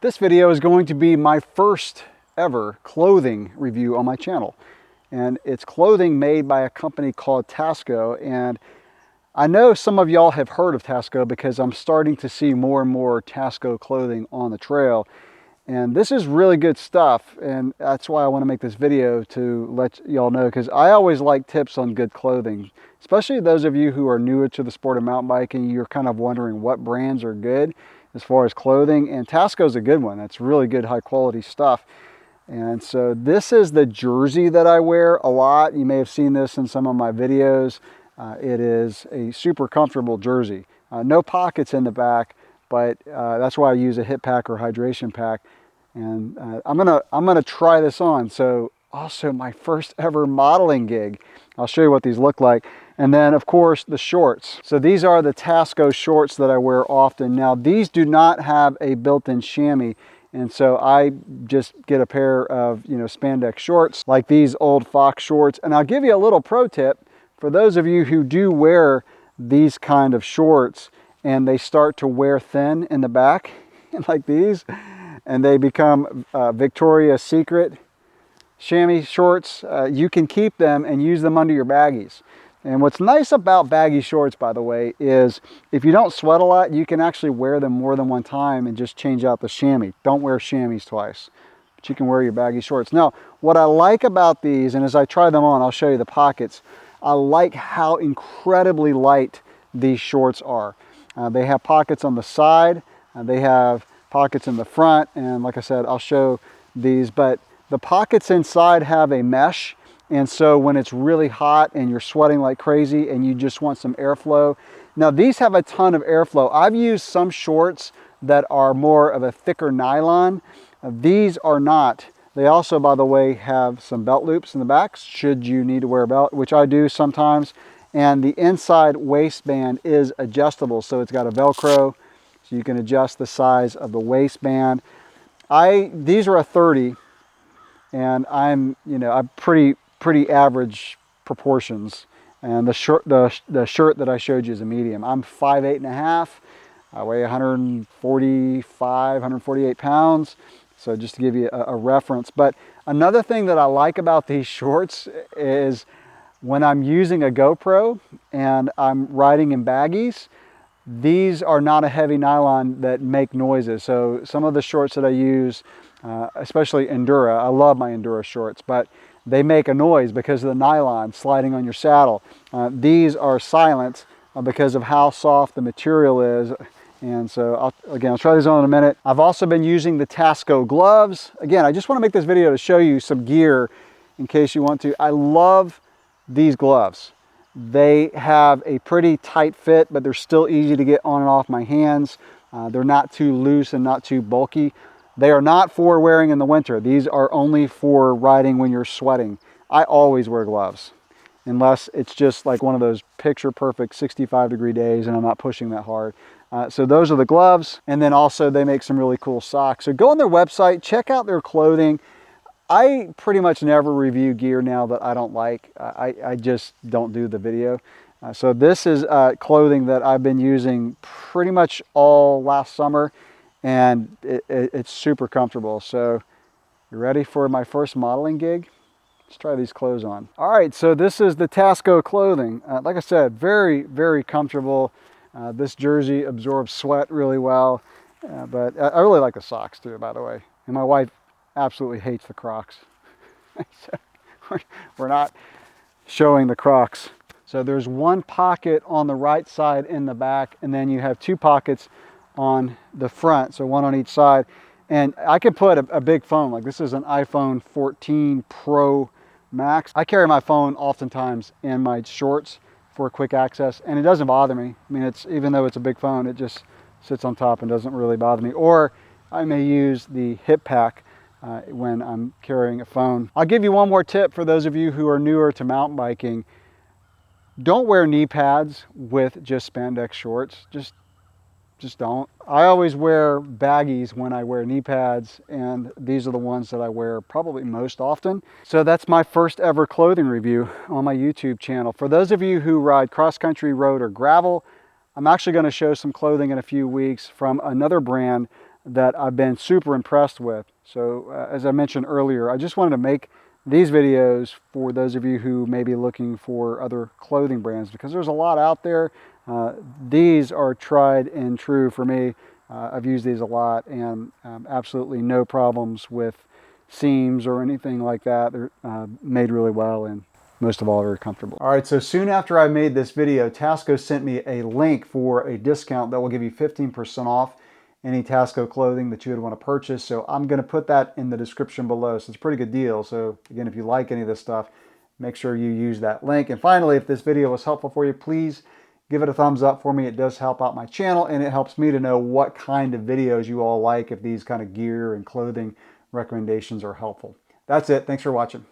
This video is going to be my first ever clothing review on my channel. And it's clothing made by a company called Tasco. And I know some of y'all have heard of Tasco because I'm starting to see more and more Tasco clothing on the trail. And this is really good stuff. And that's why I want to make this video, to let y'all know, because I always like tips on good clothing, especially those of you who are newer to the sport of mountain biking. You're kind of wondering what brands are good as far as clothing, and Tasco's a good one. That's really good, high quality stuff. And so this is the jersey that I wear a lot. You may have seen this in some of my videos. It is a super comfortable jersey. No pockets in the back, but that's why I use a hip pack or hydration pack. And I'm gonna try this on. So also my first ever modeling gig. I'll show you what these look like. And then of course the shorts. So these are the Tasco shorts that I wear often. Now these do not have a built-in chamois, and so I just get a pair of, spandex shorts like these old Fox shorts. And I'll give you a little pro tip for those of you who do wear these kind of shorts and they start to wear thin in the back like these, and they become Victoria's Secret chamois shorts. You can keep them and use them under your baggies. And what's nice about baggy shorts, by the way, is if you don't sweat a lot, you can actually wear them more than one time and just change out the chamois. Don't wear chamois twice, but you can wear your baggy shorts. Now, what I like about these, and as I try them on, I'll show you the pockets. I like how incredibly light these shorts are. They have pockets on the side, they have pockets in the front, and like I said, I'll show these, but the pockets inside have a mesh. And so when it's really hot and you're sweating like crazy and you just want some airflow. Now these have a ton of airflow. I've used some shorts that are more of a thicker nylon. These are not. They also, by the way, have some belt loops in the back should you need to wear a belt, which I do sometimes. And the inside waistband is adjustable. So it's got a Velcro, so you can adjust the size of the waistband. These are a 30, and I'm pretty average proportions, and the shirt that I showed you is a medium. I'm 5'8.5". I weigh 148 pounds. So just to give you a reference. But another thing that I like about these shorts is when I'm using a GoPro and I'm riding in baggies, these are not a heavy nylon that make noises. So some of the shorts that I use, especially Endura, I love my Endura shorts, but they make a noise because of the nylon sliding on your saddle. These are silent because of how soft the material is. And so I'll try these on in a minute. I've also been using the Tasco gloves. Again, I just want to make this video to show you some gear in case you want to. I love these gloves. They have a pretty tight fit, but they're still easy to get on and off my hands. They're not too loose and not too bulky. They are not for wearing in the winter. These are only for riding when you're sweating. I always wear gloves, unless it's just like one of those picture perfect 65-degree days and I'm not pushing that hard. So those are the gloves. And then also they make some really cool socks. So go on their website, check out their clothing. I pretty much never review gear now that I don't like. I just don't do the video. So this is clothing that I've been using pretty much all last summer, and it's super comfortable. So you ready for my first modeling gig? Let's try these clothes on. All right, so this is the Tasco clothing. Like I said, very, very comfortable. This jersey absorbs sweat really well, but I really like the socks too, by the way. And my wife absolutely hates the Crocs. So we're not showing the Crocs. So there's one pocket on the right side in the back, and then you have two pockets on the front, so one on each side. And I could put a big phone, like this is an iPhone 14 Pro Max. I carry my phone oftentimes in my shorts for quick access, and it doesn't bother me. I mean, even though it's a big phone, it just sits on top and doesn't really bother me. Or I may use the hip pack when I'm carrying a phone. I'll give you one more tip for those of you who are newer to mountain biking. Don't wear knee pads with just spandex shorts. Just don't. I always wear baggies when I wear knee pads, and these are the ones that I wear probably most often. So that's my first ever clothing review on my YouTube channel. For those of you who ride cross-country, road, or gravel, I'm actually going to show some clothing in a few weeks from another brand that I've been super impressed with. So as I mentioned earlier, I just wanted to make these videos for those of you who may be looking for other clothing brands, because there's a lot out there. These are tried and true for me. I've used these a lot, and absolutely no problems with seams or anything like that. They're made really well, and most of all, very comfortable. All right, so soon after I made this video, Tasco sent me a link for a discount that will give you 15% off any Tasco clothing that you would want to purchase. So I'm going to put that in the description below. So it's a pretty good deal. So again, if you like any of this stuff, make sure you use that link. And finally, if this video was helpful for you, please give it a thumbs up for me. It does help out my channel, and it helps me to know what kind of videos you all like, if these kind of gear and clothing recommendations are helpful. That's it. Thanks for watching.